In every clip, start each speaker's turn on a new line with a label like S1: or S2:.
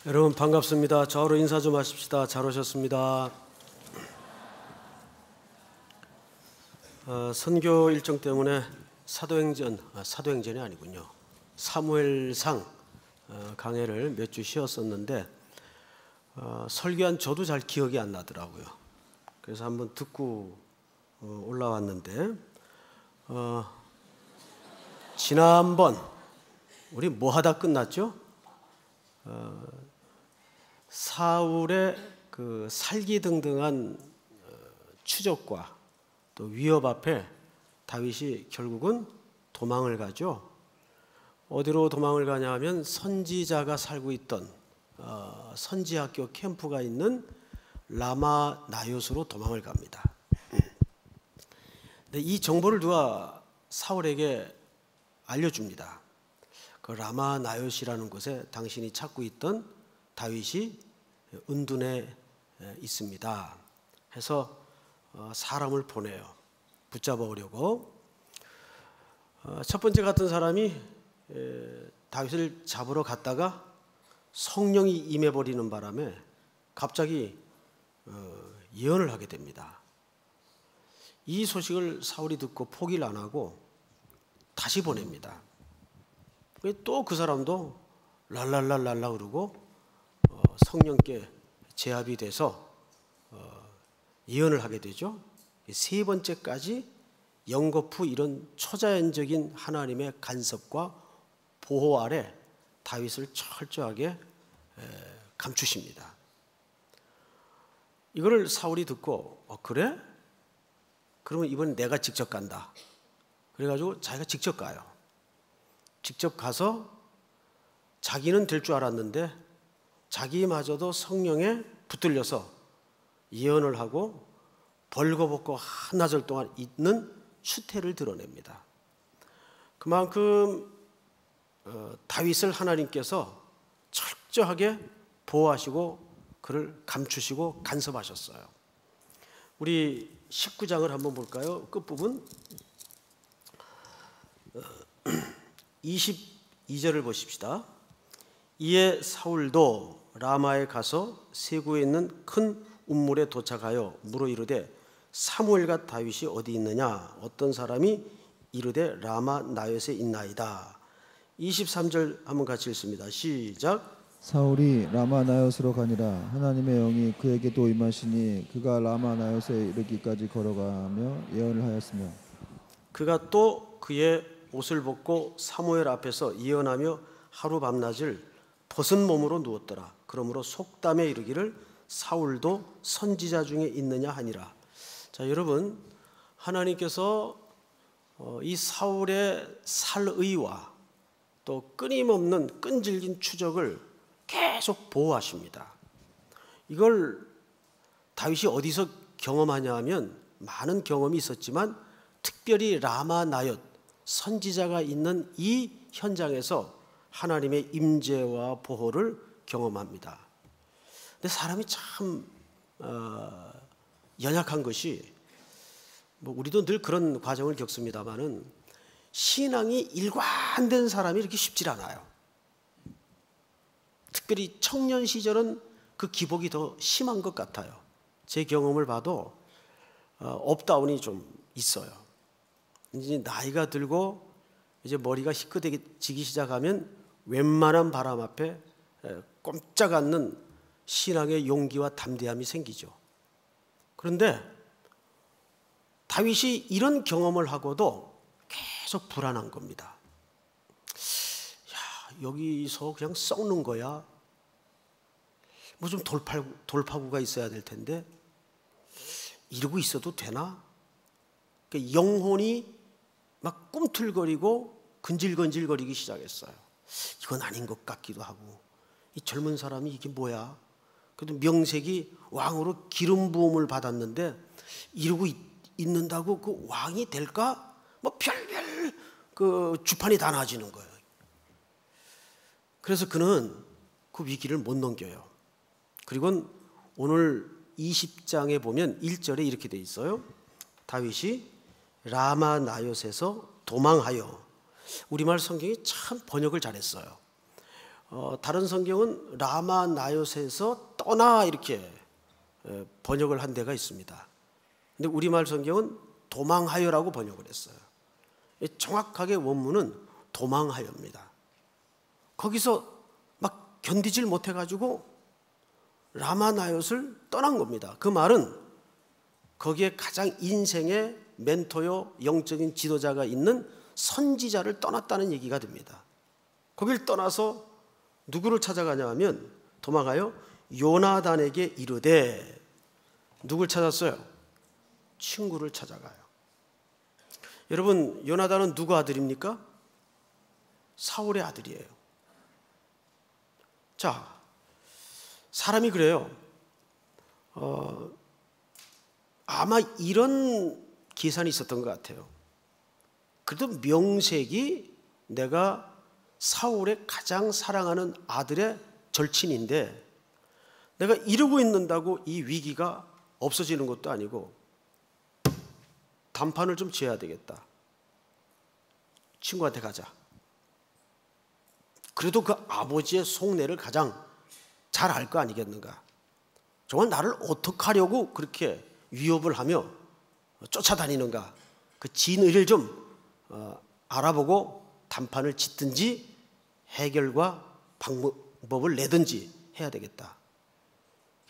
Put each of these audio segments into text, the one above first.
S1: 여러분 반갑습니다. 좌우로 인사 좀 하십시다. 잘 오셨습니다. 선교 일정 때문에 사도행전이 아니군요. 사무엘상 강해를 몇 주 쉬었었는데 설교한 저도 잘 기억이 안 나더라고요. 그래서 한번 듣고 올라왔는데 지난번 우리 뭐 하다 끝났죠? 사울의 그 살기등등한 추적과 또 위협 앞에 다윗이 결국은 도망을 가죠. 어디로 도망을 가냐 하면 선지자가 살고 있던 선지학교 캠프가 있는 라마 나요스로 도망을 갑니다. 근데 이 정보를 누가 사울에게 알려줍니다. 그 라마 나요시라는 곳에 당신이 찾고 있던 다윗이 은둔해 있습니다. 해서 사람을 보내요. 붙잡아 오려고. 첫 번째 갔던 사람이 다윗을 잡으러 갔다가 성령이 임해버리는 바람에 갑자기 예언을 하게 됩니다. 이 소식을 사울이 듣고 포기를 안 하고 다시 보냅니다. 또 그 사람도 랄랄랄랄라 그러고 성령께 제압이 돼서 예언을 하게 되죠. 세 번째까지 연거푸 이런 초자연적인 하나님의 간섭과 보호 아래 다윗을 철저하게 감추십니다. 이거를 사울이 듣고 그래? 그러면 이번엔 내가 직접 간다. 그래가지고 자기가 직접 가요. 직접 가서 자기는 될 줄 알았는데 자기마저도 성령에 붙들려서 예언을 하고 벌거벗고 한나절 동안 있는 추태를 드러냅니다. 그만큼 다윗을 하나님께서 철저하게 보호하시고 그를 감추시고 간섭하셨어요. 우리 19장을 한번 볼까요? 끝부분 22절을 보십시다. 이에 사울도 라마에 가서 세구에 있는 큰 운물에 도착하여 물어 이르되 사무엘과 다윗이 어디 있느냐? 어떤 사람이 이르되 라마 나요스에 있나이다. 23절 한번 같이 읽습니다. 시작.
S2: 사울이 라마 나요스로 가니라. 하나님의 영이 그에게도 임하시니 그가 라마 나요스에 이르기까지 걸어가며 예언을 하였으며
S1: 그가 또 그의 옷을 벗고 사무엘 앞에서 예언하며 하루 밤낮을 벗은 몸으로 누웠더라. 그러므로 속담에 이르기를 사울도 선지자 중에 있느냐 하니라. 자, 여러분, 하나님께서 이 사울의 살의와 또 끊임없는 끈질긴 추적을 계속 보호하십니다. 이걸 다윗이 어디서 경험하냐 하면 많은 경험이 있었지만 특별히 라마 나옅 선지자가 있는 이 현장에서 하나님의 임재와 보호를 경험합니다. 근데 사람이 참 연약한 것이 우리도 늘 그런 과정을 겪습니다만은 신앙이 일관된 사람이 이렇게 쉽지 않아요. 특별히 청년 시절은 그 기복이 더 심한 것 같아요. 제 경험을 봐도 업다운이 좀 있어요. 이제 나이가 들고 이제 머리가 희끗해지기 시작하면 웬만한 바람 앞에 꼼짝 않는 신앙의 용기와 담대함이 생기죠. 그런데 다윗이 이런 경험을 하고도 계속 불안한 겁니다. 야, 여기서 그냥 썩는 거야. 뭐 좀 돌파구가 있어야 될 텐데 이러고 있어도 되나? 그러니까 영혼이 막 꿈틀거리고 근질근질거리기 시작했어요. 이건 아닌 것 같기도 하고 이 젊은 사람이 이게 뭐야? 그래도 명색이 왕으로 기름 부음을 받았는데 이러고 있는다고 그 왕이 될까? 뭐 별별 그 주판이 다 나지는 거예요. 그래서 그는 그 위기를 못 넘겨요. 그리고 오늘 20장에 보면 1절에 이렇게 돼 있어요. 다윗이 라마 나요스에서 도망하여. 우리말 성경이 참 번역을 잘했어요. 다른 성경은 라마 나요셋에서 떠나 이렇게 번역을 한 데가 있습니다. 근데 우리말 성경은 도망하여라고 번역을 했어요. 정확하게 원문은 도망하여입니다. 거기서 막 견디질 못해가지고 라마 나요스를 떠난 겁니다. 그 말은 거기에 가장 인생의 멘토요 영적인 지도자가 있는 선지자를 떠났다는 얘기가 됩니다. 거길 떠나서 누구를 찾아가냐 하면 도망하여 요나단에게 이르되, 누굴 찾았어요? 친구를 찾아가요. 여러분, 요나단은 누구 아들입니까? 사울의 아들이에요. 자, 사람이 그래요. 아마 이런 계산이 있었던 것 같아요. 그래도 명색이 내가 사울의 가장 사랑하는 아들의 절친인데 내가 이러고 있는다고 이 위기가 없어지는 것도 아니고 단판을 좀 지어야 되겠다. 친구한테 가자. 그래도 그 아버지의 속내를 가장 잘 알 거 아니겠는가. 정말 나를 어떻게 하려고 그렇게 위협을 하며 쫓아다니는가. 그 진의를 좀 알아보고 단판을 짓든지 해결과 방법을 내든지 해야 되겠다.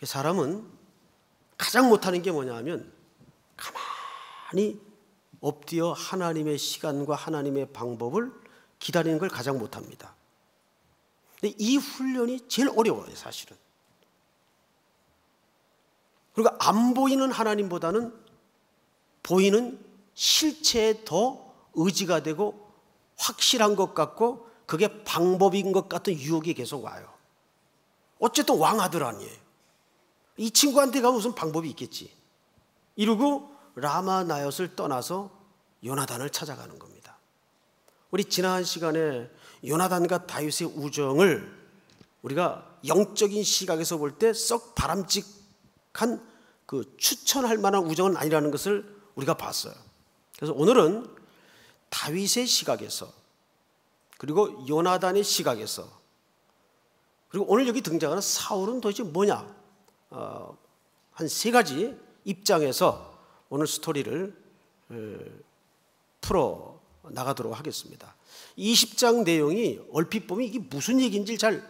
S1: 사람은 가장 못하는 게 뭐냐 하면 가만히 엎드려 하나님의 시간과 하나님의 방법을 기다리는 걸 가장 못합니다. 근데 이 훈련이 제일 어려워요, 사실은. 그러니까 안 보이는 하나님보다는 보이는 실체에 더 의지가 되고 확실한 것 같고 그게 방법인 것 같은 유혹이 계속 와요. 어쨌든 왕아들 아니에요. 이 친구한테 가면 무슨 방법이 있겠지. 이러고 라마 나옅을 떠나서 요나단을 찾아가는 겁니다. 우리 지난 시간에 요나단과 다윗의 우정을 우리가 영적인 시각에서 볼 때 썩 바람직한 그 추천할 만한 우정은 아니라는 것을 우리가 봤어요. 그래서 오늘은 다윗의 시각에서 그리고 요나단의 시각에서 그리고 오늘 여기 등장하는 사울은 도대체 뭐냐, 한 세 가지 입장에서 오늘 스토리를 풀어 나가도록 하겠습니다. 20장 내용이 얼핏 보면 이게 무슨 얘기인지 잘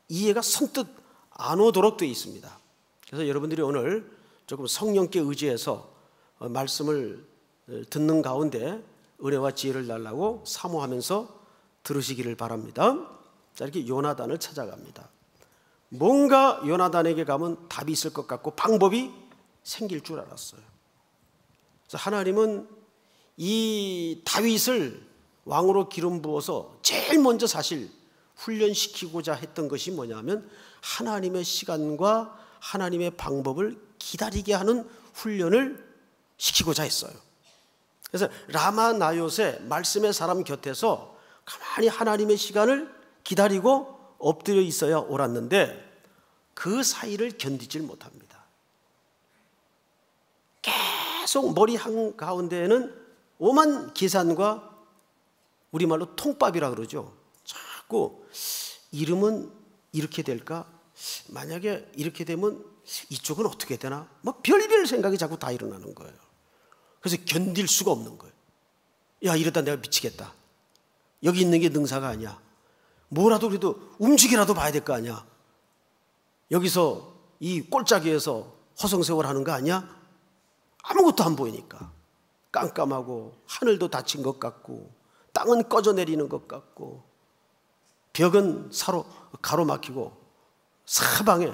S1: 이해가 선뜻 안 오도록 되어 있습니다. 그래서 여러분들이 오늘 조금 성령께 의지해서 말씀을 듣는 가운데 은혜와 지혜를 달라고 사모하면서 들으시기를 바랍니다. 자, 이렇게 요나단을 찾아갑니다. 뭔가 요나단에게 가면 답이 있을 것 같고 방법이 생길 줄 알았어요. 그래서 하나님은 이 다윗을 왕으로 기름 부어서 제일 먼저 사실 훈련시키고자 했던 것이 뭐냐면 하나님의 시간과 하나님의 방법을 기다리게 하는 훈련을 시키고자 했어요. 그래서 라마 나옅의 말씀의 사람 곁에서 가만히 하나님의 시간을 기다리고 엎드려 있어야 옳았는데 그 사이를 견디질 못합니다. 계속 머리 한가운데에는 오만 계산과 우리말로 통밥이라 그러죠. 자꾸 이름은 이렇게 될까? 만약에 이렇게 되면 이쪽은 어떻게 되나? 뭐 별별 생각이 자꾸 다 일어나는 거예요. 그래서 견딜 수가 없는 거예요. 야, 이러다 내가 미치겠다. 여기 있는 게 능사가 아니야. 뭐라도 그래도 움직이라도 봐야 될 거 아니야. 여기서 이 꼴짜기에서 허송세월하는 거 아니야? 아무것도 안 보이니까 깜깜하고 하늘도 닫힌 것 같고 땅은 꺼져 내리는 것 같고 벽은 가로막히고 사방에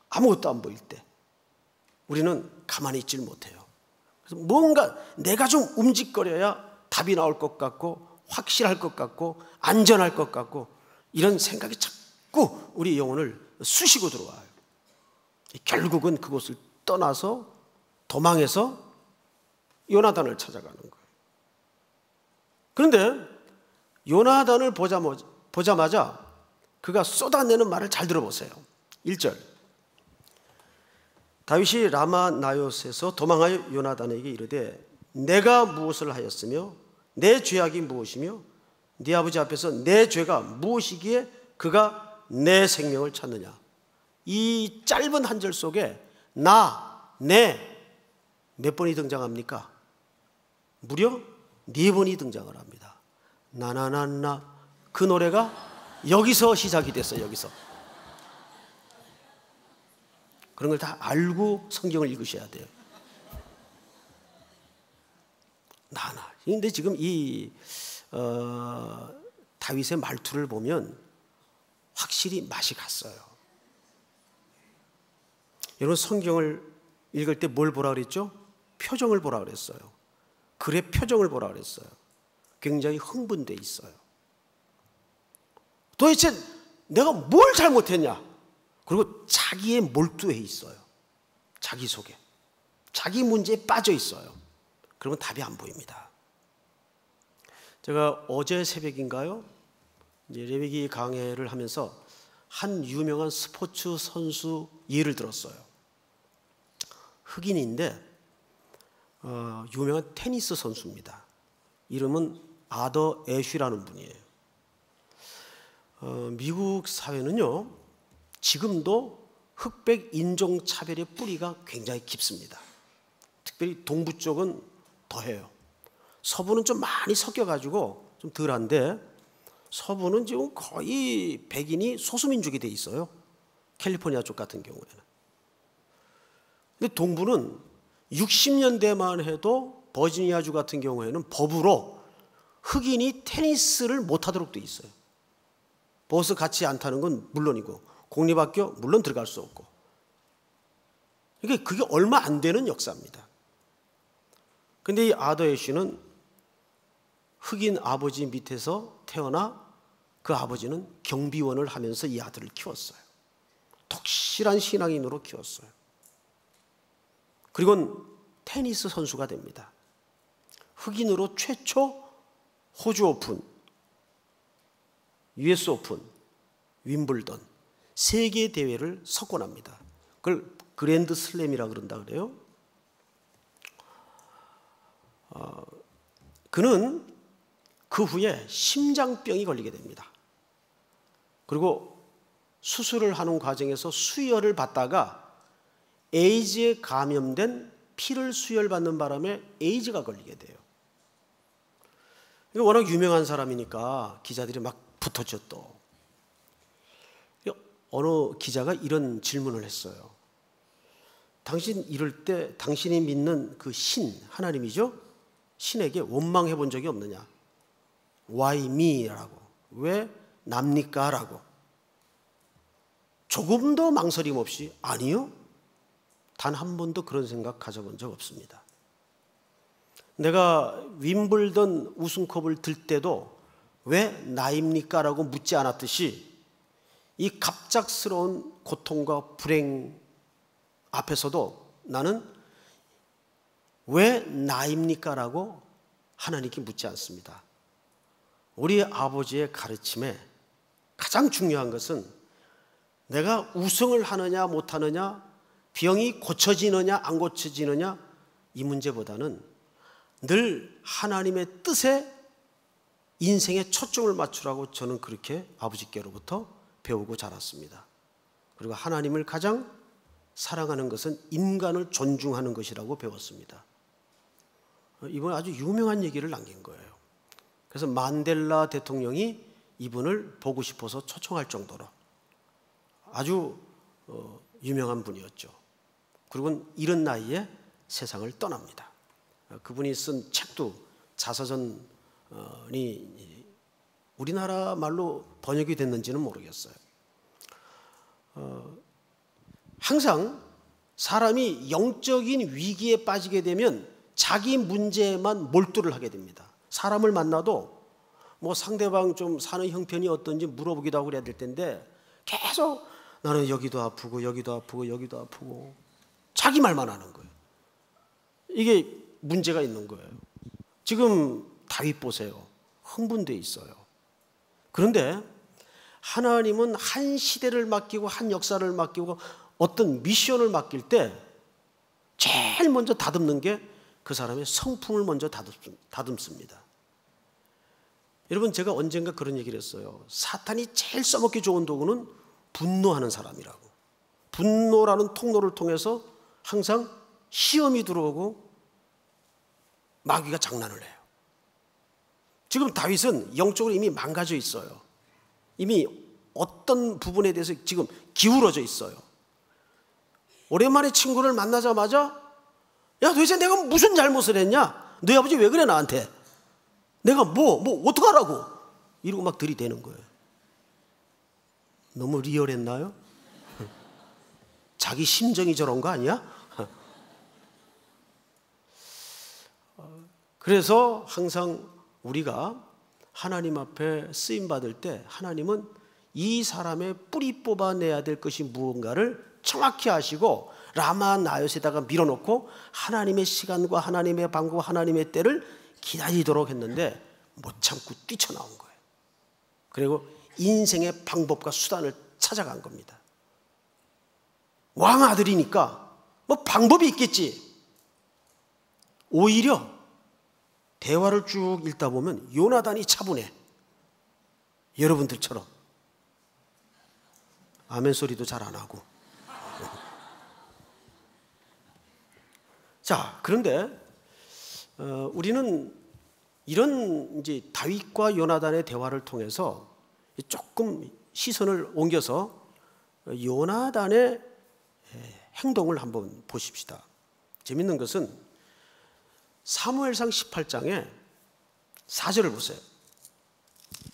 S1: 아무것도 안 보일 때 우리는 가만히 있질 못해요. 그래서 뭔가 내가 좀 움직거려야 답이 나올 것 같고 확실할 것 같고 안전할 것 같고 이런 생각이 자꾸 우리 영혼을 쑤시고 들어와요. 결국은 그곳을 떠나서 도망해서 요나단을 찾아가는 거예요. 그런데 요나단을 보자마자 그가 쏟아내는 말을 잘 들어보세요. 1절 다윗이 라마 나옅에서 도망하여 요나단에게 이르되 내가 무엇을 하였으며 내 죄악이 무엇이며 네 아버지 앞에서 내 죄가 무엇이기에 그가 내 생명을 찾느냐. 이 짧은 한 절 속에 나, 내 몇 번이 등장합니까? 무려 4번이 등장을 합니다. 나나나나. 그 노래가 여기서 시작이 됐어요. 여기서. 그런 걸 다 알고 성경을 읽으셔야 돼요. 나나. 근데 지금 이 다윗의 말투를 보면 확실히 맛이 갔어요. 여러분 성경을 읽을 때 뭘 보라 그랬죠? 표정을 보라 그랬어요. 글의 표정을 보라 그랬어요. 굉장히 흥분돼 있어요. 도대체 내가 뭘 잘못했냐? 그리고 자기에 몰두해 있어요. 자기 속에. 자기 문제에 빠져 있어요. 그러면 답이 안 보입니다. 제가 어제 새벽인가요? 이제 레위기 강해를 하면서 한 유명한 스포츠 선수 예를 들었어요. 흑인인데 유명한 테니스 선수입니다. 이름은 아더 애쉬라는 분이에요. 미국 사회는요, 지금도 흑백 인종차별의 뿌리가 굉장히 깊습니다. 특별히 동부 쪽은 더해요. 서부는 좀 많이 섞여가지고 좀 덜한데, 서부는 지금 거의 백인이 소수민족이 돼 있어요. 캘리포니아 쪽 같은 경우에는. 근데 동부는 60년대만 해도 버지니아주 같은 경우에는 법으로 흑인이 테니스를 못하도록 돼 있어요. 버스 같이 안 타는 건 물론이고 공립학교 물론 들어갈 수 없고. 그러니까 그게 얼마 안 되는 역사입니다. 근데 이 아더 애쉬는 흑인 아버지 밑에서 태어나 그 아버지는 경비원을 하면서 이 아들을 키웠어요. 독실한 신앙인으로 키웠어요. 그리고는 테니스 선수가 됩니다. 흑인으로 최초 호주 오픈, US 오픈, 윈블던 3개 대회를 석권합니다. 그걸 그랜드 슬램이라 그런다 그래요. 그는 그 후에 심장병이 걸리게 됩니다. 그리고 수술을 하는 과정에서 수혈을 받다가 에이즈에 감염된 피를 수혈받는 바람에 에이즈가 걸리게 돼요. 워낙 유명한 사람이니까 기자들이 막 붙었죠 또. 어느 기자가 이런 질문을 했어요. 당신 이럴 때 당신이 믿는 그 신, 하나님이죠? 신에게 원망해 본 적이 없느냐? Why me? 라고. 왜 납니까? 라고. 조금도 망설임 없이 아니요. 단 한 번도 그런 생각 가져본 적 없습니다. 내가 윈블던 우승컵을 들 때도 왜 나입니까? 라고 묻지 않았듯이 이 갑작스러운 고통과 불행 앞에서도 나는 왜 나입니까? 라고 하나님께 묻지 않습니다. 우리 아버지의 가르침에 가장 중요한 것은 내가 우승을 하느냐 못하느냐, 병이 고쳐지느냐 안 고쳐지느냐, 이 문제보다는 늘 하나님의 뜻에 인생의 초점을 맞추라고 저는 그렇게 아버지께로부터 배우고 자랐습니다. 그리고 하나님을 가장 사랑하는 것은 인간을 존중하는 것이라고 배웠습니다. 이번 아주 유명한 얘기를 남긴 거예요. 그래서 만델라 대통령이 이분을 보고 싶어서 초청할 정도로 아주 유명한 분이었죠. 그리고 이른 나이에 세상을 떠납니다. 그분이 쓴 책도 자서전이 우리나라 말로 번역이 됐는지는 모르겠어요. 항상 사람이 영적인 위기에 빠지게 되면 자기 문제에만 몰두를 하게 됩니다. 사람을 만나도 뭐 상대방 좀 사는 형편이 어떤지 물어보기도 하고 그래야 될 텐데 계속 나는 여기도 아프고 여기도 아프고 여기도 아프고 자기 말만 하는 거예요. 이게 문제가 있는 거예요. 지금 다윗 보세요. 흥분돼 있어요. 그런데 하나님은 한 시대를 맡기고 한 역사를 맡기고 어떤 미션을 맡길 때 제일 먼저 다듬는 게 그 사람의 성품을 먼저 다듬습니다. 여러분, 제가 언젠가 그런 얘기를 했어요. 사탄이 제일 써먹기 좋은 도구는 분노하는 사람이라고. 분노라는 통로를 통해서 항상 시험이 들어오고 마귀가 장난을 해요. 지금 다윗은 영적으로 이미 망가져 있어요. 이미 어떤 부분에 대해서 지금 기울어져 있어요. 오랜만에 친구를 만나자마자 야, 도대체 내가 무슨 잘못을 했냐? 너희 아버지 왜 그래 나한테? 내가 뭐 어떡하라고? 이러고 막 들이대는 거예요. 너무 리얼했나요? 자기 심정이 저런 거 아니야? 그래서 항상 우리가 하나님 앞에 쓰임받을 때 하나님은 이 사람의 뿌리 뽑아내야 될 것이 무언가를 정확히 아시고 라마 나요스에다가 밀어놓고 하나님의 시간과 하나님의 방법과 하나님의 때를 기다리도록 했는데 못 참고 뛰쳐나온 거예요. 그리고 인생의 방법과 수단을 찾아간 겁니다. 왕 아들이니까 뭐 방법이 있겠지. 오히려 대화를 쭉 읽다 보면 요나단이 차분해. 여러분들처럼 아멘 소리도 잘 안 하고. 자, 그런데 우리는 이런 이제 다윗과 요나단의 대화를 통해서 조금 시선을 옮겨서 요나단의 행동을 한번 보십시다. 재밌는 것은 사무엘상 18장에 4절을 보세요.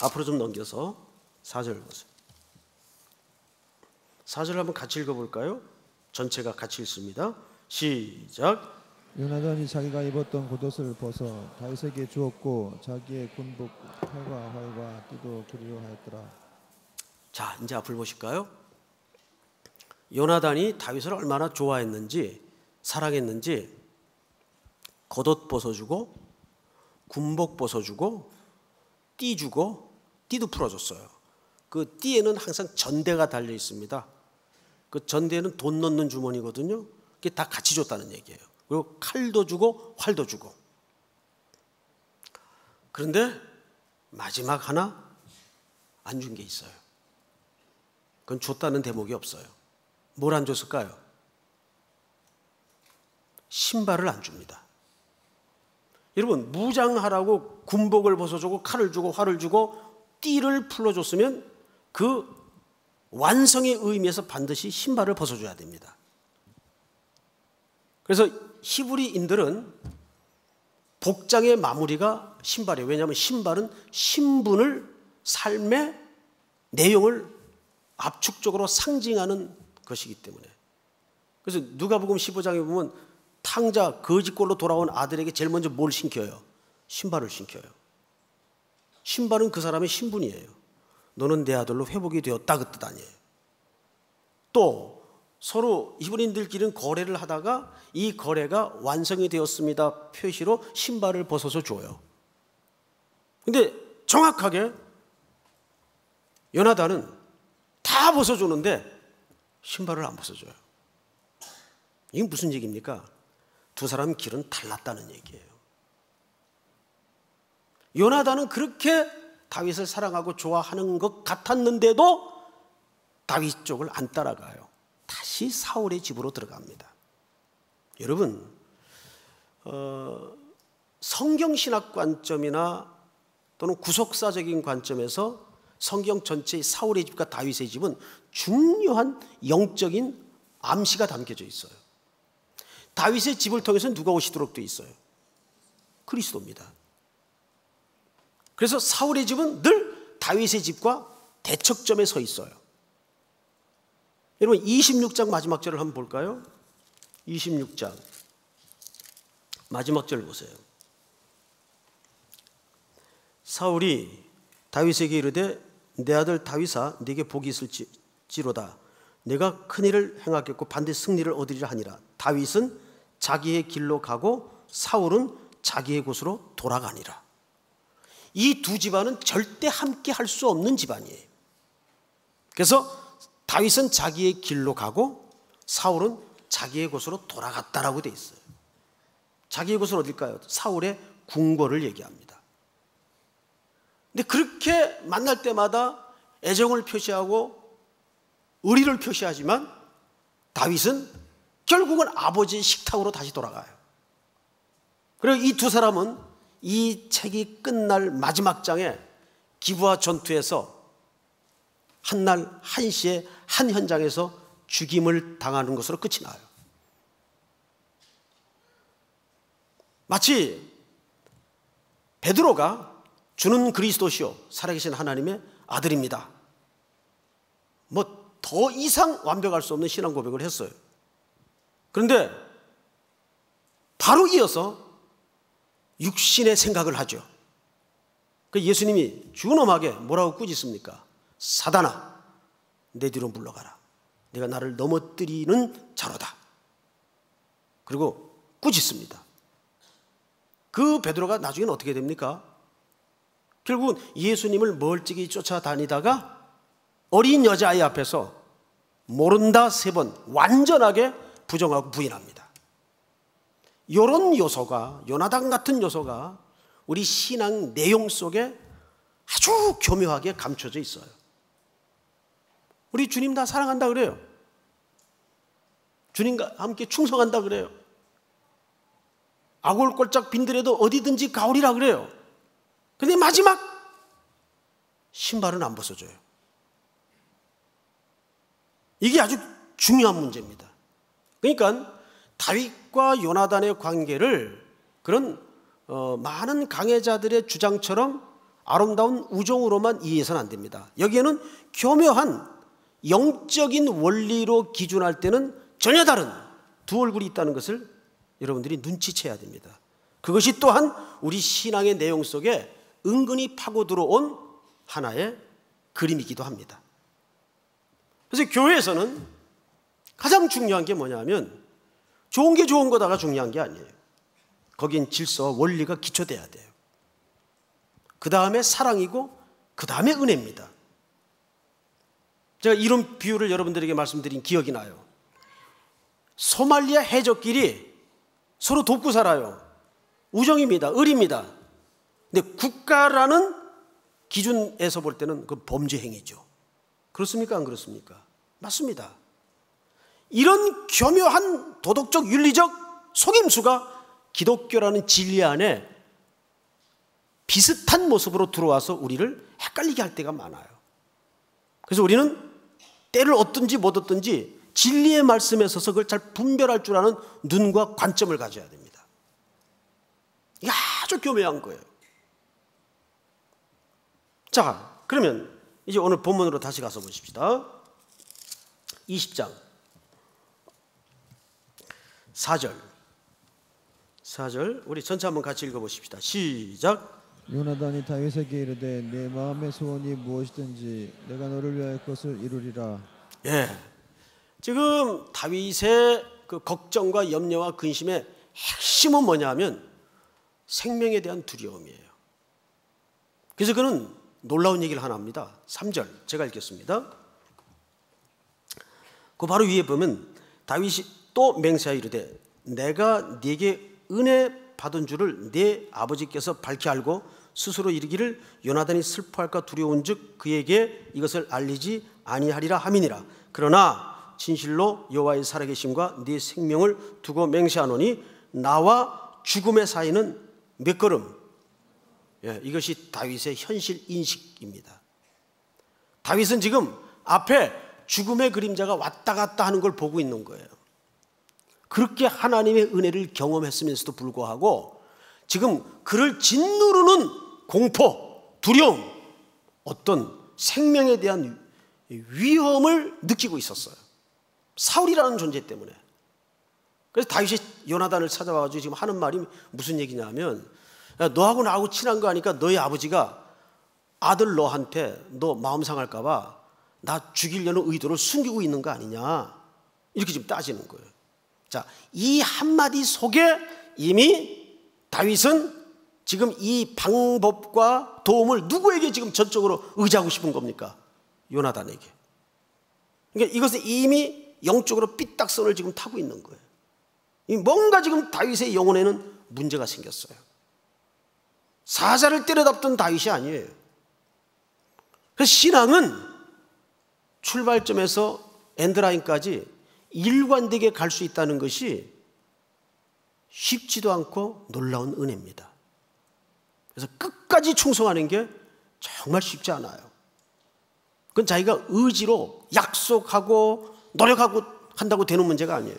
S1: 앞으로 좀 넘겨서 4절을 보세요. 4절을 한번 같이 읽어볼까요? 전체가 같이 읽습니다. 시작.
S2: 요나단이 자기가 입었던 겉옷을 벗어 다윗에게 주었고 자기의 군복 활과 활과 띠도 그리로 하였더라.
S1: 자, 이제 앞을 보실까요? 요나단이 다윗을 얼마나 좋아했는지 사랑했는지 겉옷 벗어주고 군복 벗어주고 띠 주고 띠도 풀어줬어요. 그 띠에는 항상 전대가 달려 있습니다. 그 전대는 돈 넣는 주머니거든요. 그게 다 같이 줬다는 얘기예요. 그리고 칼도 주고 활도 주고. 그런데 마지막 하나 안 준 게 있어요. 그건 줬다는 대목이 없어요. 뭘 안 줬을까요? 신발을 안 줍니다. 여러분, 무장하라고 군복을 벗어주고 칼을 주고 활을 주고 띠를 풀어줬으면 그 완성의 의미에서 반드시 신발을 벗어줘야 됩니다. 그래서 히브리인들은 복장의 마무리가 신발이에요. 왜냐하면 신발은 신분을, 삶의 내용을 압축적으로 상징하는 것이기 때문에. 그래서 누가복음 15장에 보면 탕자 거짓골로 돌아온 아들에게 제일 먼저 뭘 신겨요? 신발을 신겨요. 신발은 그 사람의 신분이에요. 너는 내 아들로 회복이 되었다, 그 뜻 아니에요. 또 서로 히브리인들끼리는 거래를 하다가 이 거래가 완성이 되었습니다 표시로 신발을 벗어서 줘요. 근데 정확하게 요나단은 다 벗어주는데 신발을 안 벗어줘요. 이게 무슨 얘기입니까? 두 사람 길은 달랐다는 얘기예요. 요나단은 그렇게 다윗을 사랑하고 좋아하는 것 같았는데도 다윗 쪽을 안 따라가요. 다시 사울의 집으로 들어갑니다. 여러분, 성경신학 관점이나 또는 구속사적인 관점에서 성경 전체의 사울의 집과 다윗의 집은 중요한 영적인 암시가 담겨져 있어요. 다윗의 집을 통해서 누가 오시도록 되어 있어요? 그리스도입니다. 그래서 사울의 집은 늘 다윗의 집과 대척점에 서 있어요. 여러분, 26장 마지막 절을 한번 볼까요? 26장 마지막 절 보세요. 사울이 다윗에게 이르되 내 아들 다윗아 네게 복이 있을지로다. 내가 큰일을 행하겠고 반드시 승리를 얻으리라 하니라. 다윗은 자기의 길로 가고 사울은 자기의 곳으로 돌아가니라. 이 두 집안은 절대 함께 할 수 없는 집안이에요. 그래서 다윗은 자기의 길로 가고 사울은 자기의 곳으로 돌아갔다라고 돼 있어요. 자기의 곳은 어딜까요? 사울의 궁궐을 얘기합니다. 근데 그렇게 만날 때마다 애정을 표시하고 의리를 표시하지만 다윗은 결국은 아버지의 식탁으로 다시 돌아가요. 그리고 이 두 사람은 이 책이 끝날 마지막 장에 기브아 전투에서 한날 한시에 한 현장에서 죽임을 당하는 것으로 끝이 나요. 마치 베드로가 주는 그리스도시요 살아계신 하나님의 아들입니다, 뭐 더 이상 완벽할 수 없는 신앙 고백을 했어요. 그런데 바로 이어서 육신의 생각을 하죠. 그 예수님이 준엄하게 뭐라고 꾸짖습니까? 사단아, 내 뒤로 물러가라. 내가 나를 넘어뜨리는 자로다. 그리고 꾸짖습니다. 그 베드로가 나중에는 어떻게 됩니까? 결국은 예수님을 멀찍이 쫓아다니다가 어린 여자아이 앞에서 모른다 3번 완전하게 부정하고 부인합니다. 이런 요소가, 요나단 같은 요소가 우리 신앙 내용 속에 아주 교묘하게 감춰져 있어요. 우리 주님 다 사랑한다 그래요. 주님과 함께 충성한다 그래요. 아골골짝 빈들에도 어디든지 가오리라 그래요. 근데 마지막 신발은 안 벗어줘요. 이게 아주 중요한 문제입니다. 그러니까 다윗과 요나단의 관계를 그런 많은 강해자들의 주장처럼 아름다운 우정으로만 이해해서는 안 됩니다. 여기에는 교묘한 영적인 원리로 기준할 때는 전혀 다른 두 얼굴이 있다는 것을 여러분들이 눈치채야 됩니다. 그것이 또한 우리 신앙의 내용 속에 은근히 파고 들어온 하나의 그림이기도 합니다. 그래서 교회에서는 가장 중요한 게 뭐냐면 좋은 게 좋은 거다가 중요한 게 아니에요. 거긴 질서와 원리가 기초돼야 돼요. 그 다음에 사랑이고 그 다음에 은혜입니다. 제가 이런 비유를 여러분들에게 말씀드린 기억이 나요. 소말리아 해적끼리 서로 돕고 살아요. 우정입니다. 의리입니다. 근데 국가라는 기준에서 볼 때는 그 범죄 행위죠. 그렇습니까? 안 그렇습니까? 맞습니다. 이런 교묘한 도덕적 윤리적 속임수가 기독교라는 진리 안에 비슷한 모습으로 들어와서 우리를 헷갈리게 할 때가 많아요. 그래서 우리는 때를 얻든지 못 얻든지 진리의 말씀에 서서 그걸 잘 분별할 줄 아는 눈과 관점을 가져야 됩니다. 이게 아주 교묘한 거예요. 자, 그러면 이제 오늘 본문으로 다시 가서 보십시다. 20장 4절 우리 전체 한번 같이 읽어보십시다. 시작.
S2: 요나단이 다윗에게 이르되 내 마음의 소원이 무엇이든지 내가 너를 위하여 그것을 이루리라.
S1: 예, 지금 다윗의 그 걱정과 염려와 근심의 핵심은 뭐냐면 생명에 대한 두려움이에요. 그래서 그는 놀라운 얘기를 하나 합니다. 3절 제가 읽겠습니다. 그 바로 위에 보면 다윗이 또 맹세하여 이르되 내가 네게 은혜 받은 줄을 네 아버지께서 밝히 알고 스스로 이르기를 요나단이 슬퍼할까 두려운즉 그에게 이것을 알리지 아니하리라 함이니라. 그러나 진실로 여호와의 살아계심과 네 생명을 두고 맹세하노니 나와 죽음의 사이는 몇 걸음. 예, 이것이 다윗의 현실 인식입니다. 다윗은 지금 앞에 죽음의 그림자가 왔다 갔다 하는 걸 보고 있는 거예요. 그렇게 하나님의 은혜를 경험했으면서도 불구하고 지금 그를 짓누르는 공포, 두려움, 어떤 생명에 대한 위험을 느끼고 있었어요. 사울이라는 존재 때문에. 그래서 다윗이 요나단을 찾아와가지고 지금 하는 말이 무슨 얘기냐면 야, 너하고 나하고 친한 거 아니까 너희 아버지가 아들 너한테 너 마음 상할까 봐 나 죽이려는 의도를 숨기고 있는 거 아니냐, 이렇게 지금 따지는 거예요. 자, 이 한마디 속에 이미 다윗은 지금 이 방법과 도움을 누구에게 지금 전적으로 의지하고 싶은 겁니까? 요나단에게. 그러니까 이것은 이미 영적으로 삐딱선을 지금 타고 있는 거예요. 뭔가 지금 다윗의 영혼에는 문제가 생겼어요. 사자를 때려잡던 다윗이 아니에요. 그래서 신앙은 출발점에서 엔드라인까지 일관되게 갈 수 있다는 것이 쉽지도 않고 놀라운 은혜입니다. 그래서 끝까지 충성하는 게 정말 쉽지 않아요. 그건 자기가 의지로 약속하고 노력하고 한다고 되는 문제가 아니에요.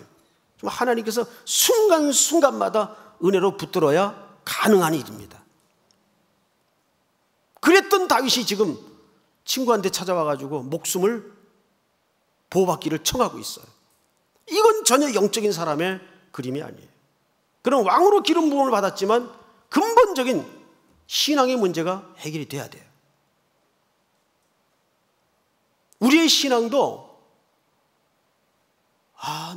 S1: 하나님께서 순간순간마다 은혜로 붙들어야 가능한 일입니다. 그랬던 다윗이 지금 친구한테 찾아와가지고 목숨을 보호받기를 청하고 있어요. 이건 전혀 영적인 사람의 그림이 아니에요. 그럼 왕으로 기름 부음을 받았지만 근본적인 신앙의 문제가 해결이 돼야 돼요. 우리의 신앙도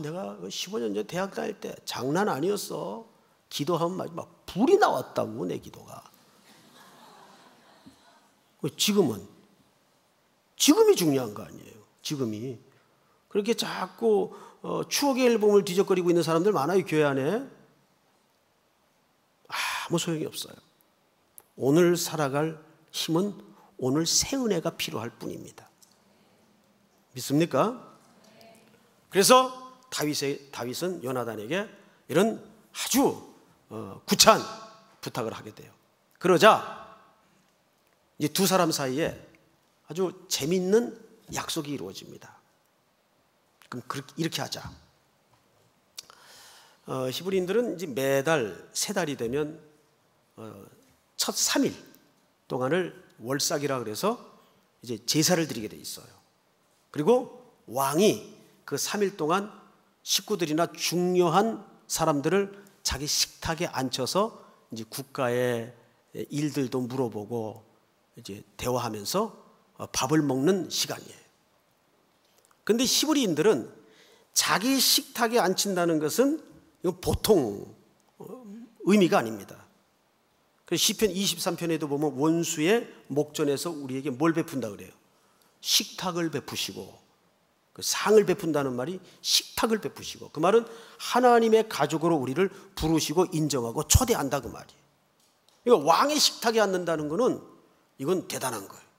S1: 내가 15년 전 대학 다닐 때 장난 아니었어. 기도하면 막 불이 나왔다고 내 기도가. 지금이 중요한 거 아니에요. 지금이. 그렇게 자꾸 추억의 앨범을 뒤적거리고 있는 사람들 많아요. 교회 안에. 아무 소용이 없어요. 오늘 살아갈 힘은 오늘 새 은혜가 필요할 뿐입니다. 믿습니까? 그래서 다윗은 요나단에게 이런 아주 구차한 부탁을 하게 돼요. 그러자 이제 두 사람 사이에 아주 재밌는 약속이 이루어집니다. 그럼 이렇게 하자. 히브리인들은 이제 매달 세 달이 되면 첫 3일 동안을 월삭이라 그래서 이제 제사를 드리게 돼 있어요. 그리고 왕이 그 3일 동안 식구들이나 중요한 사람들을 자기 식탁에 앉혀서 이제 국가의 일들도 물어보고 이제 대화하면서 밥을 먹는 시간이에요. 그런데 히브리인들은 자기 식탁에 앉힌다는 것은 이건 보통 의미가 아닙니다. 그래서 시편 23편에도 보면 원수의 목전에서 우리에게 뭘 베푼다 그래요? 식탁을 베푸시고, 그 상을 베푼다는 말이 식탁을 베푸시고, 그 말은 하나님의 가족으로 우리를 부르시고 인정하고 초대한다 그 말이에요. 그러니까 왕의 식탁에 앉는다는 것은 이건 대단한 거예요.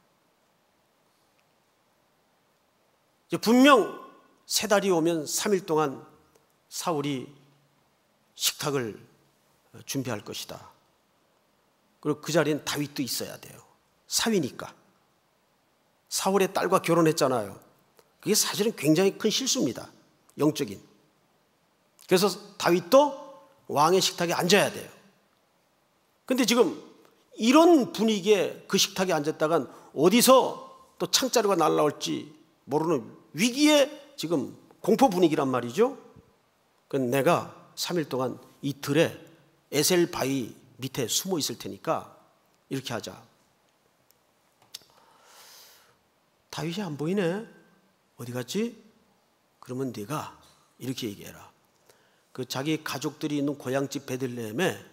S1: 분명 세 달이 오면 3일 동안 사울이 식탁을 준비할 것이다. 그리고 그 자리엔 다윗도 있어야 돼요. 사위니까. 사울의 딸과 결혼했잖아요. 그게 사실은 굉장히 큰 실수입니다. 영적인. 그래서 다윗도 왕의 식탁에 앉아야 돼요. 근데 지금 이런 분위기에 그 식탁에 앉았다간 어디서 또 창자루가 날라올지 모르는 위기의 지금 공포 분위기란 말이죠. 그래서 내가 3일 동안 이 들에 에셀 바위 밑에 숨어 있을 테니까 이렇게 하자. 다윗이 안 보이네. 어디 갔지? 그러면 네가 이렇게 얘기해라. 그 자기 가족들이 있는 고향집 베들레헴에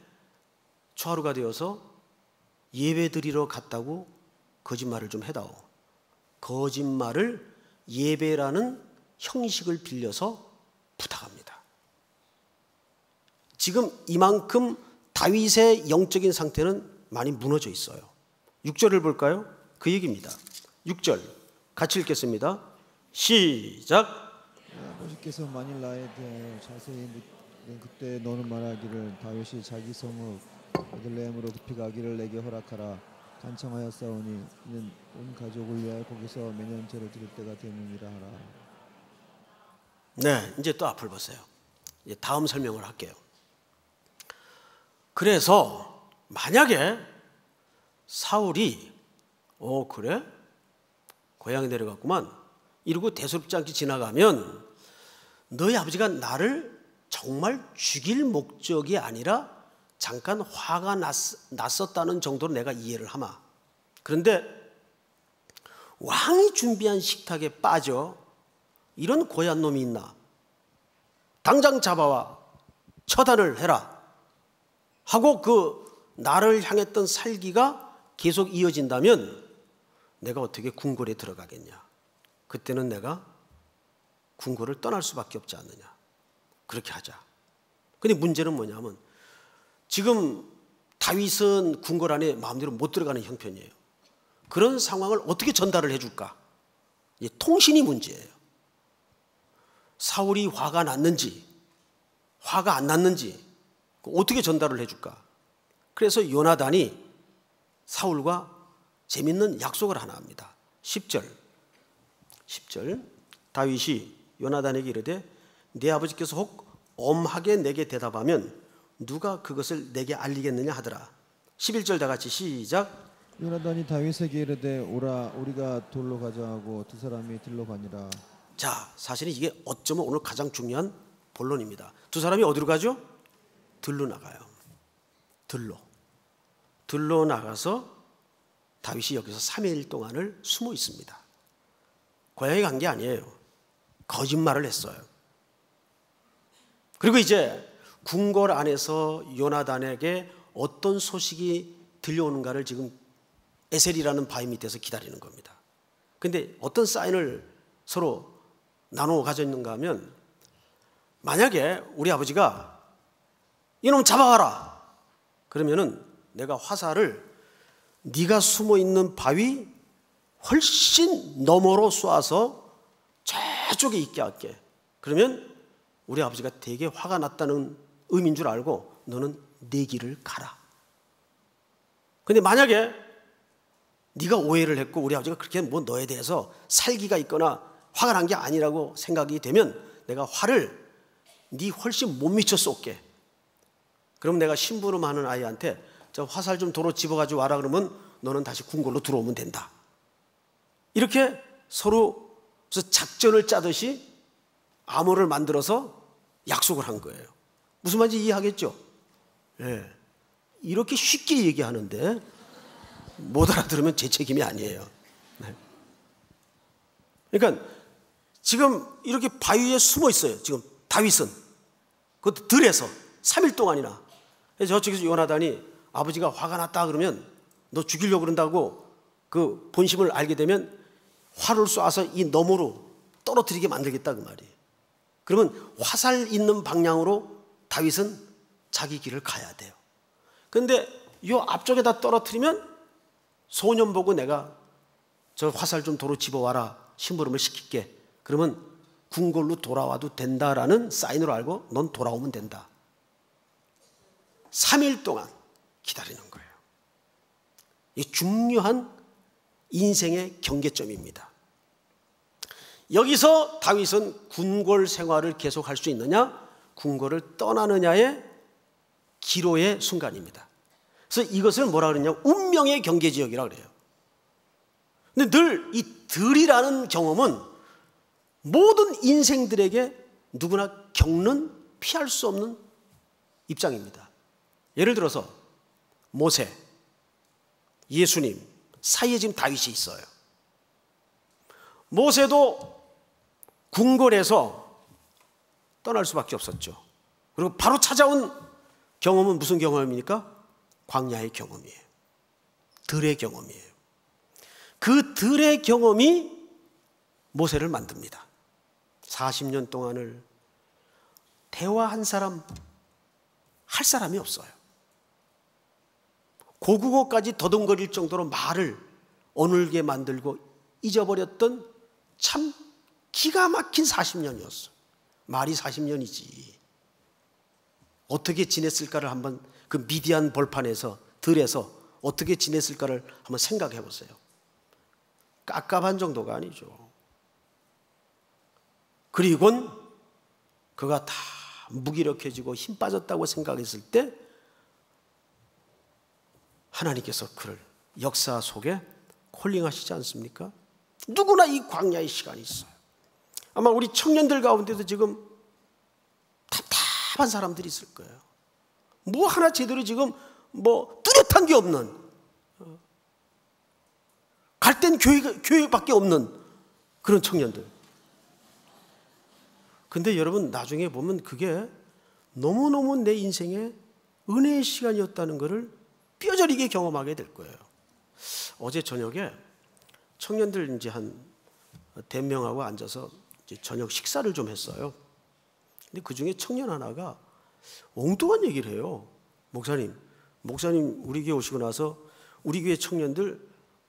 S1: 초하루가 되어서 예배드리러 갔다고 거짓말을 좀 해다오. 거짓말을 예배라는 형식을 빌려서 부탁합니다. 지금 이만큼 다윗의 영적인 상태는 많이 무너져 있어요. 6절을 볼까요? 그 얘기입니다. 6절 같이 읽겠습니다. 시작.
S2: 아버지께서 만일 나에 대하여 자세히 묻는 그때 너는 말하기를 다윗이 자기 성읍 베들레헴으로 급히 가기를 내게 허락하라. 간청하였사오니 이는 온 가족을 위하여 거기서 매년제를 드릴 때가 되느니라 하라.
S1: 네, 이제 또 앞을 보세요. 이제 다음 설명을 할게요. 그래서 만약에 사울이 그래? 고향에 내려갔구만 이러고 대수롭지 않게 지나가면 너희 아버지가 나를 정말 죽일 목적이 아니라 잠깐 화가 났었다는 정도로 내가 이해를 하마. 그런데 왕이 준비한 식탁에 빠져 이런 고얀 놈이 있나? 당장 잡아와 처단을 해라 하고 그 나를 향했던 살기가 계속 이어진다면 내가 어떻게 궁궐에 들어가겠냐? 그때는 내가 궁궐을 떠날 수밖에 없지 않느냐? 그렇게 하자. 근데 문제는 뭐냐면 지금 다윗은 궁궐 안에 마음대로 못 들어가는 형편이에요. 그런 상황을 어떻게 전달을 해줄까? 이제 통신이 문제예요. 사울이 화가 났는지 화가 안 났는지 어떻게 전달을 해줄까? 그래서 요나단이 사울과 재밌는 약속을 하나 합니다. 10절 다윗이 요나단에게 이르되 내 아버지께서 혹 엄하게 내게 대답하면 누가 그것을 내게 알리겠느냐 하더라. 11절 다 같이 시작.
S2: 요나단이 다윗에게 이르되 오라 우리가 돌로 가자 하고 두 사람이 들로 가니라.
S1: 자, 사실은 이게 어쩌면 오늘 가장 중요한 본론입니다. 두 사람이 어디로 가죠? 들로 나가요. 들로 나가서 다윗이 여기서 3일 동안을 숨어 있습니다. 고향에 간 게 아니에요. 거짓말을 했어요. 그리고 이제 궁궐 안에서 요나단에게 어떤 소식이 들려오는가를 지금 에셀이라는 바위 밑에서 기다리는 겁니다. 근데 어떤 사인을 서로 나누어 가졌는가 하면, 만약에 우리 아버지가 이놈 잡아와라 그러면은 내가 화살을 네가 숨어 있는 바위 훨씬 너머로 쏘아서 저쪽에 있게 할게. 그러면 우리 아버지가 되게 화가 났다는 의미인 줄 알고 너는 내 길을 가라. 근데 만약에 네가 오해를 했고 우리 아버지가 그렇게 뭐 너에 대해서 살기가 있거나 화가 난 게 아니라고 생각이 되면 내가 화를 네 훨씬 못 미쳐 쏠게. 그럼 내가 심부름하는 아이한테 저 화살 좀 도로 집어가지고 와라 그러면 너는 다시 궁궐로 들어오면 된다. 이렇게 서로 작전을 짜듯이 암호를 만들어서 약속을 한 거예요. 무슨 말인지 이해하겠죠? 네. 이렇게 쉽게 얘기하는데 못 알아들으면 제 책임이 아니에요. 네. 그러니까 지금 이렇게 바위에 숨어 있어요. 지금 다윗은 그것도 들에서 3일 동안이나. 저쪽에서 요나단이 아버지가 화가 났다 그러면 너 죽이려고 그런다고 그 본심을 알게 되면 활을 쏴서 이 너머로 떨어뜨리게 만들겠다 그 말이에요. 그러면 화살 있는 방향으로 다윗은 자기 길을 가야 돼요. 그런데 이 앞쪽에다 떨어뜨리면 소년 보고 내가 저 화살 좀 도로 집어와라 심부름을 시킬게. 그러면 궁궐로 돌아와도 된다라는 사인으로 알고 넌 돌아오면 된다. 3일 동안 기다리는 거예요. 이게 중요한 인생의 경계점입니다. 여기서 다윗은 궁궐 생활을 계속할 수 있느냐, 궁궐을 떠나느냐의 기로의 순간입니다. 그래서 이것을 뭐라 그러냐, 운명의 경계지역이라고 그래요. 근데 늘 이 들이라는 경험은 모든 인생들에게 누구나 겪는 피할 수 없는 입장입니다. 예를 들어서 모세, 예수님 사이에 지금 다윗이 있어요. 모세도 궁궐에서 떠날 수밖에 없었죠. 그리고 바로 찾아온 경험은 무슨 경험입니까? 광야의 경험이에요. 들의 경험이에요. 그 들의 경험이 모세를 만듭니다. 40년 동안을 대화 한 사람 할 사람이 없어요. 고국어까지 더듬거릴 정도로 말을 어눌게 만들고 잊어버렸던 참 기가 막힌 40년이었어요. 말이 40년이지. 어떻게 지냈을까를 한번 그 미디안 벌판에서 들에서 어떻게 지냈을까를 한번 생각해 보세요. 깝깝한 정도가 아니죠. 그리고는 그가 다 무기력해지고 힘 빠졌다고 생각했을 때 하나님께서 그를 역사 속에 콜링하시지 않습니까? 누구나 이 광야의 시간이 있어요. 아마 우리 청년들 가운데도 지금 답답한 사람들이 있을 거예요. 뭐 하나 제대로 지금 뭐 뚜렷한 게 없는, 갈 땐 교회밖에 없는 그런 청년들. 근데 여러분 나중에 보면 그게 너무너무 내 인생의 은혜의 시간이었다는 것을 뼈저리게 경험하게 될 거예요. 어제 저녁에 청년들 이제 한 100명하고 앉아서 이제 저녁 식사를 좀 했어요. 근데 그 중에 청년 하나가 엉뚱한 얘기를 해요. 목사님 우리 교회 오시고 나서 우리 교회 청년들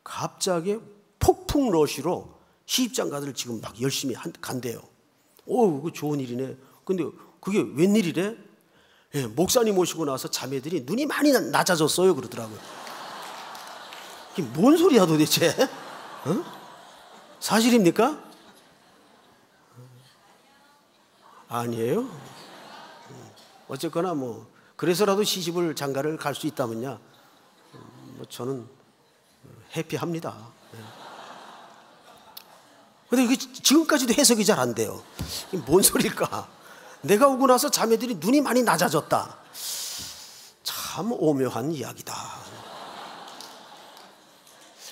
S1: 갑자기 폭풍 러쉬로 시집장가들 지금 막 열심히 간대요. 오, 그 좋은 일이네. 근데 그게 웬일이래? 예, 목사님 모시고 나서 자매들이 눈이 많이 낮아졌어요 그러더라고요. 이게 뭔 소리야 도대체? 어? 사실입니까? 아니에요. 어쨌거나 뭐 그래서라도 시집을 장가를 갈 수 있다면야 뭐 저는 해피합니다. 근데 이게 지금까지도 해석이 잘 안 돼요. 이게 뭔 소리일까? 내가 오고 나서 자매들이 눈이 많이 낮아졌다. 참 오묘한 이야기다.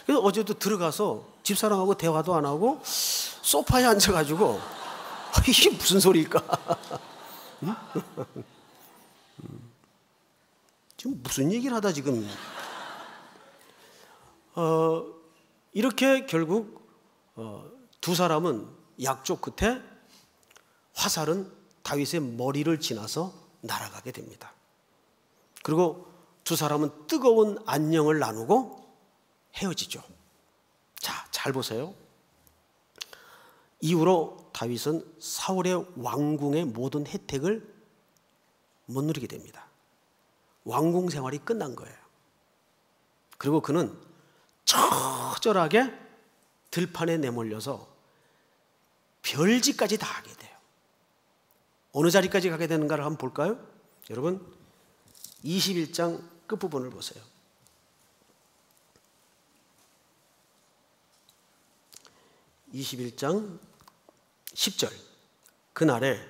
S1: 그래서 어제도 들어가서 집사람하고 대화도 안 하고 소파에 앉아가지고 이게 무슨 소리일까? 지금 무슨 얘기를 하다 지금 이렇게 결국 두 사람은 약조 끝에 화살은 다윗의 머리를 지나서 날아가게 됩니다. 그리고 두 사람은 뜨거운 안녕을 나누고 헤어지죠. 자, 잘 보세요. 이후로 다윗은 사울의 왕궁의 모든 혜택을 못 누리게 됩니다. 왕궁 생활이 끝난 거예요. 그리고 그는 처절하게 들판에 내몰려서 별짓까지 다 하게 돼요. 어느 자리까지 가게 되는가를 한번 볼까요? 여러분 21장 끝부분을 보세요. 21장 10절. 그날에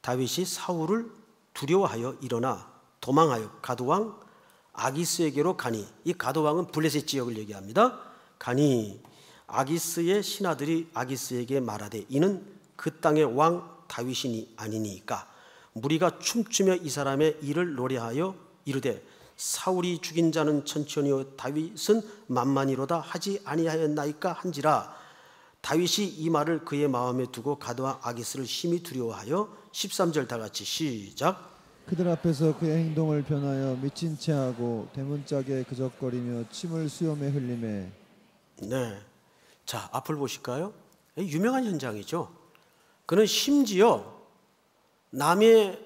S1: 다윗이 사울을 두려워하여 일어나 도망하여 가드왕 아기스에게로 가니, 이 가드왕은 블레셋 지역을 얘기합니다. 가니 아기스의 신하들이 아기스에게 말하되 이는 그 땅의 왕 다윗이니 아니니까 무리가 춤추며 이 사람의 일을 노래하여 이르되 사울이 죽인 자는 천천히요 다윗은 만만이로다 하지 아니하였나이까 한지라. 다윗이 이 말을 그의 마음에 두고 가드왕 아기스를 심히 두려워하여 13절 다 같이 시작.
S2: 그들 앞에서 그의 행동을 변하여 미친 체하고 대문짝에 그적거리며 침을 수염에 흘리매.
S1: 네, 자 앞을 보실까요? 유명한 현장이죠. 그는 심지어 남의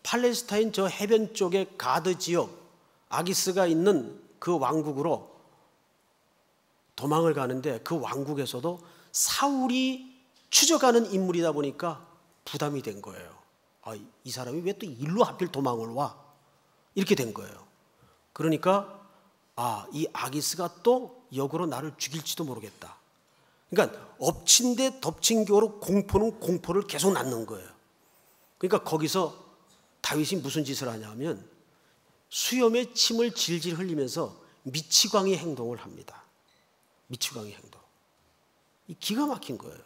S1: 팔레스타인 저 해변 쪽의 가드 지역 아기스가 있는 그 왕국으로 도망을 가는데 그 왕국에서도 사울이 추적하는 인물이다 보니까 부담이 된 거예요. 아, 이 사람이 왜 또 일로 하필 도망을 와? 이렇게 된 거예요. 그러니까 이 아기스가 또 역으로 나를 죽일지도 모르겠다. 그러니까 엎친 데 덮친 격으로 공포는 공포를 계속 낳는 거예요. 그러니까 거기서 다윗이 무슨 짓을 하냐면 수염에 침을 질질 흘리면서 미치광이 행동을 합니다. 미치광이 행동. 이 기가 막힌 거예요.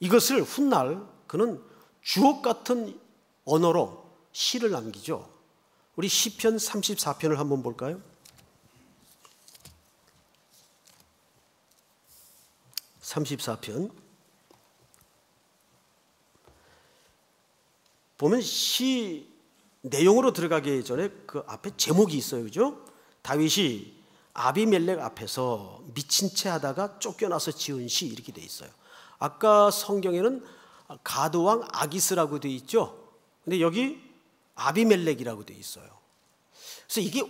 S1: 이것을 훗날 그는 주옥 같은 언어로 시를 남기죠. 우리 시편 34편을 한번 볼까요? 34편 보면 시 내용으로 들어가기 전에 그 앞에 제목이 있어요. 그죠? 다윗이 아비멜렉 앞에서 미친 채 하다가 쫓겨나서 지은 시 이렇게 돼 있어요. 아까 성경에는 가드왕 아기스라고 돼 있죠. 근데 여기 아비멜렉이라고 돼 있어요. 그래서 이게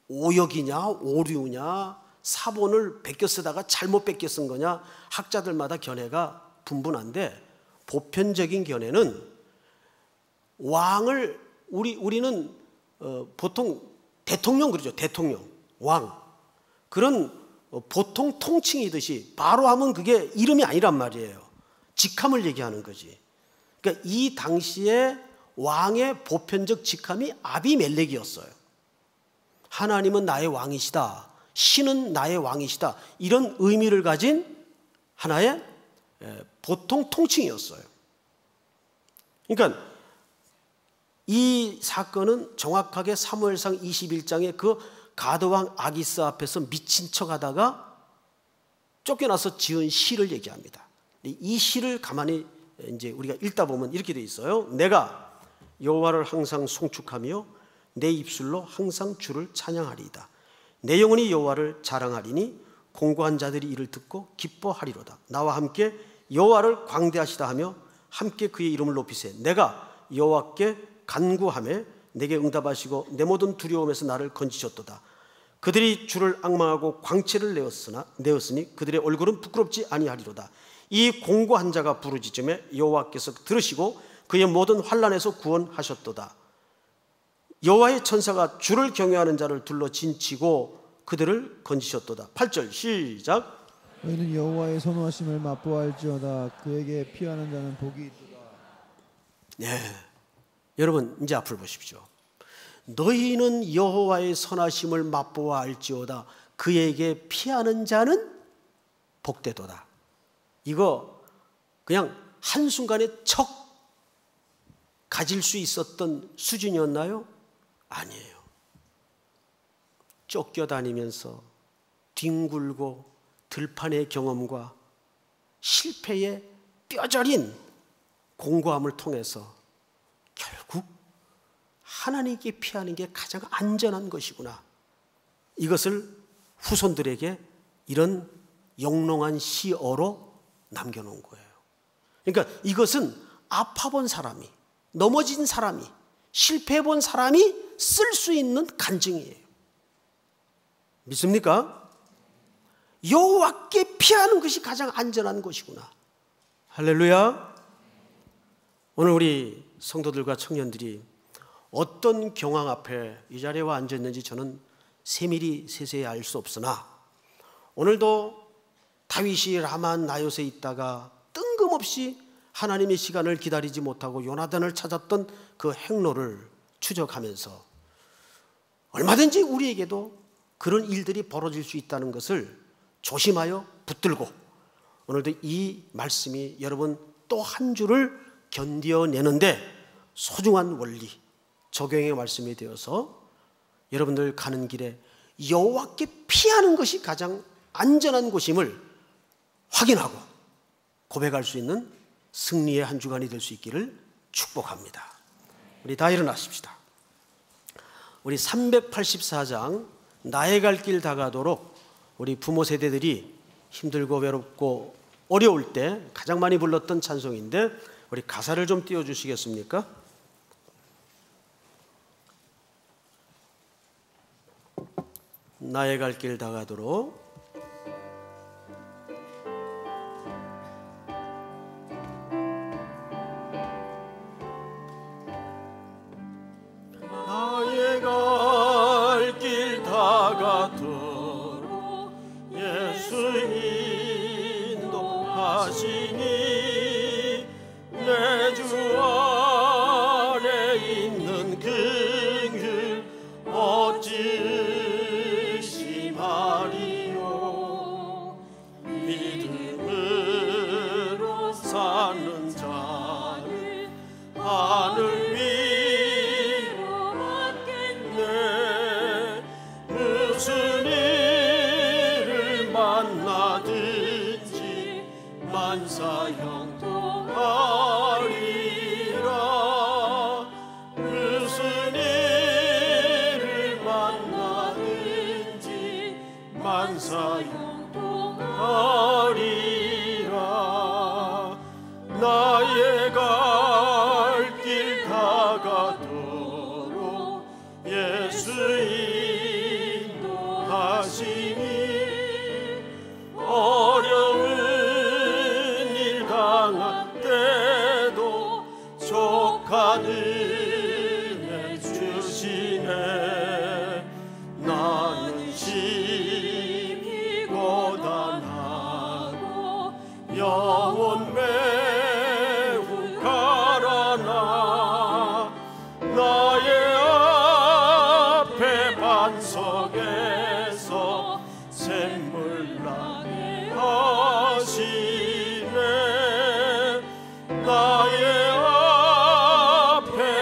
S1: 오역이냐 오류냐 사본을 베껴 쓰다가 잘못 베껴 쓴 거냐 학자들마다 견해가 분분한데 보편적인 견해는 왕을 우리는 보통 대통령 그러죠. 대통령, 왕 그런 보통 통칭이듯이 바로 하면 그게 이름이 아니란 말이에요. 직함을 얘기하는 거지. 그러니까 이 당시에 왕의 보편적 직함이 아비멜렉이었어요. 하나님은 나의 왕이시다. 신은 나의 왕이시다. 이런 의미를 가진 하나의 보통 통칭이었어요. 그러니까 이 사건은 정확하게 사무엘상 21장의 그 가드왕 아기스 앞에서 미친 척하다가 쫓겨나서 지은 시를 얘기합니다. 이 시를 가만히 이제 우리가 읽다 보면 이렇게 돼 있어요. 내가 여호와를 항상 송축하며 내 입술로 항상 주를 찬양하리이다. 내 영혼이 여호와를 자랑하리니 공고한 자들이 이를 듣고 기뻐하리로다. 나와 함께 여호와를 광대하시다 하며 함께 그의 이름을 높이세. 내가 여호와께 간구하며 내게 응답하시고 내 모든 두려움에서 나를 건지셨도다. 그들이 주를 앙망하고 광채를 내었으니 그들의 얼굴은 부끄럽지 아니하리로다. 이 공고한 자가 부르짖음에 여호와께서 들으시고 그의 모든 환난에서 구원하셨도다. 여호와의 천사가 주를 경외하는 자를 둘러 진치고 그들을 건지셨도다. 8절 시작.
S2: 너희는 여호와의 선하심을 맛보아할지어다. 그에게 피하는 자는 복이 있도다.
S1: 네, 여러분 이제 앞을 보십시오. 너희는 여호와의 선하심을 맛보아할지어다. 그에게 피하는 자는 복되도다. 이거 그냥 한순간에 척 가질 수 있었던 수준이었나요? 아니에요. 쫓겨다니면서 뒹굴고 들판의 경험과 실패의 뼈저린 공고함을 통해서 결국 하나님께 피하는 게 가장 안전한 것이구나. 이것을 후손들에게 이런 영롱한 시어로 남겨놓은 거예요. 그러니까 이것은 아파본 사람이, 넘어진 사람이, 실패해본 사람이 쓸 수 있는 간증이에요. 믿습니까? 여호와께 피하는 것이 가장 안전한 것이구나. 할렐루야. 오늘 우리 성도들과 청년들이 어떤 경황 앞에 이 자리에 와 앉았는지 저는 세밀히 세세히 알 수 없으나 오늘도 다윗이 라마 나요스에 있다가 뜬금없이 하나님의 시간을 기다리지 못하고 요나단을 찾았던 그 행로를 추적하면서 얼마든지 우리에게도 그런 일들이 벌어질 수 있다는 것을 조심하여 붙들고 오늘도 이 말씀이 여러분 또 한 주를 견뎌내는데 소중한 원리, 적용의 말씀이 되어서 여러분들 가는 길에 여호와께 피하는 것이 가장 안전한 곳임을 확인하고 고백할 수 있는 승리의 한 주간이 될 수 있기를 축복합니다. 우리 다 일어나십시다. 우리 384장 나의 갈 길 다가도록 우리 부모 세대들이 힘들고 외롭고 어려울 때 가장 많이 불렀던 찬송인데 우리 가사를 좀 띄워주시겠습니까? 나의 갈 길 다가도록. 나의 갈 길 다가도록 예수 인도하시니 내 주 안에 있는 그 어찌 말이요 믿음으로 사는 자를 하늘 위로 받겠네. 무슨 일을 만나든지 만사형통하리라. 무슨 일을 만나든지 만사형통하리라. 나의 갈 길 다가도록 예수 인도하시니 어려운 일 당할 때도 족한 은혜 주시네. 나는 심히 고단하고 영혼 매우 가라나 나의 앞에 반석에서 샘물 나게 하시네. 나의 앞에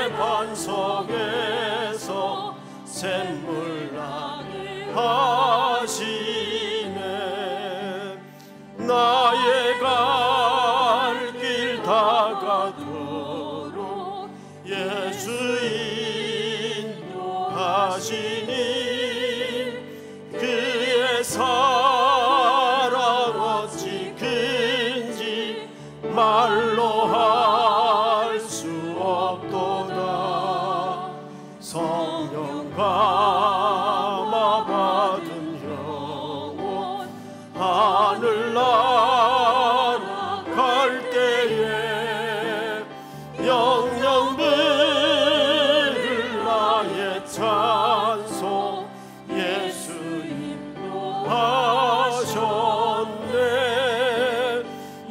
S1: 말로 할 수 없도다. 성령 감화 받은 영혼 하늘나라 갈 때에 영영 부를 나의 찬송 예수님도 하셨네.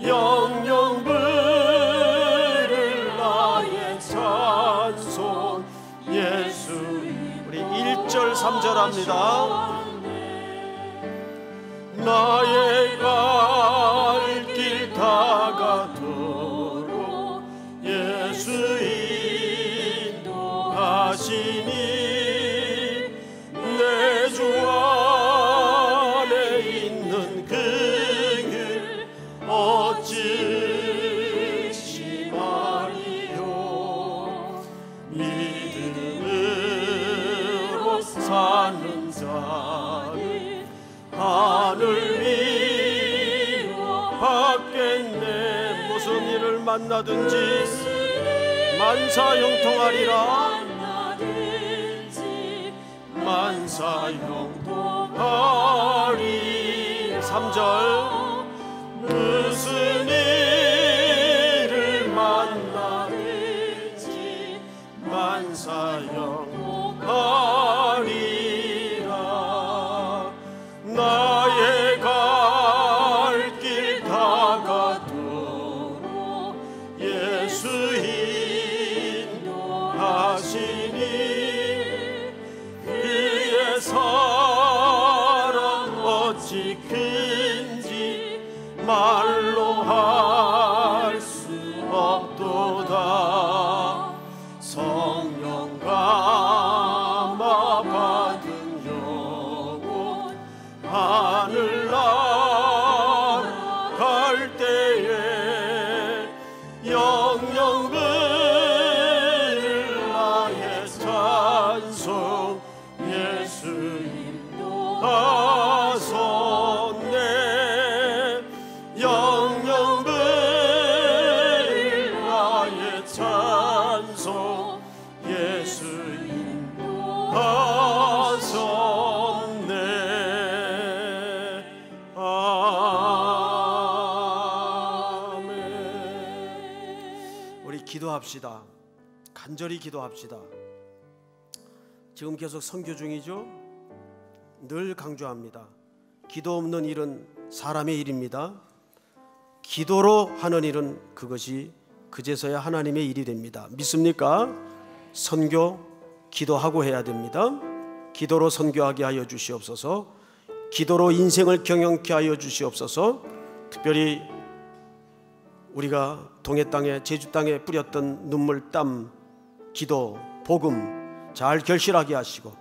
S1: 영영 부를 나의 찬송 예수님. 우리 1절 3절 합니다. 나의 갈 길 다가도록 예수 인도하시니 내 주 안에 있는 그 길 어찌 심하리요. 믿음으로 사는 자는 하늘 위로 받겠네. 무슨 일을 만나든지 만사형통하리라. 만사형통하리. 3절 무슨 일을 만나든지 만사형통하리라. 나의 갈 길 다가도록 예수 인도하시니 그의 사랑 어찌 큰지 말로 할 수 없도다. 성령 감화 받은 영혼 하늘나라 갈 때에 영영 부를 나의 찬송 예수님도 하셨네. 영영 부를 나의 찬송 예수님도 하셨네. 아멘. 우리 기도합시다. 간절히 기도합시다. 지금 계속 선교 중이죠. 늘 강조합니다. 기도 없는 일은 사람의 일입니다. 기도로 하는 일은 그것이 그제서야 하나님의 일이 됩니다. 믿습니까? 선교 기도하고 해야 됩니다. 기도로 선교하게 하여 주시옵소서. 기도로 인생을 경영케 하여 주시옵소서. 특별히 우리가 동해 땅에 제주 땅에 뿌렸던 눈물, 땀, 기도, 복음 잘 결실하게 하시고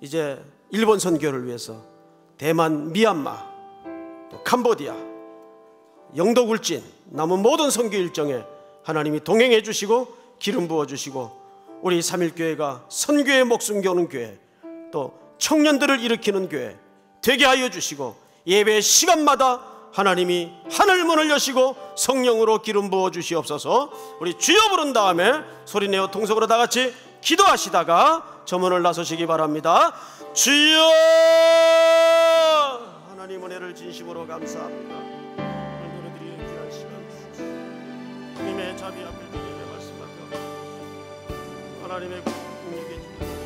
S1: 이제 일본 선교를 위해서 대만, 미얀마, 또 캄보디아, 영도굴진 남은 모든 선교 일정에 하나님이 동행해 주시고 기름 부어 주시고 우리 3.1교회가 선교의 목숨 거는 교회, 또 청년들을 일으키는 교회 되게 하여 주시고 예배 시간마다 하나님이 하늘문을 여시고 성령으로 기름 부어 주시옵소서. 우리 주여 부른 다음에 소리내어 통성으로 다 같이 기도하시다가 저문을 나서시기 바랍니다. 주여! 하나님 은혜를 진심으로 감사합니다. 오늘 드리는 귀한 시간 주님의 자비 앞에 주님의 말씀 앞에 하나님의 국립의 주님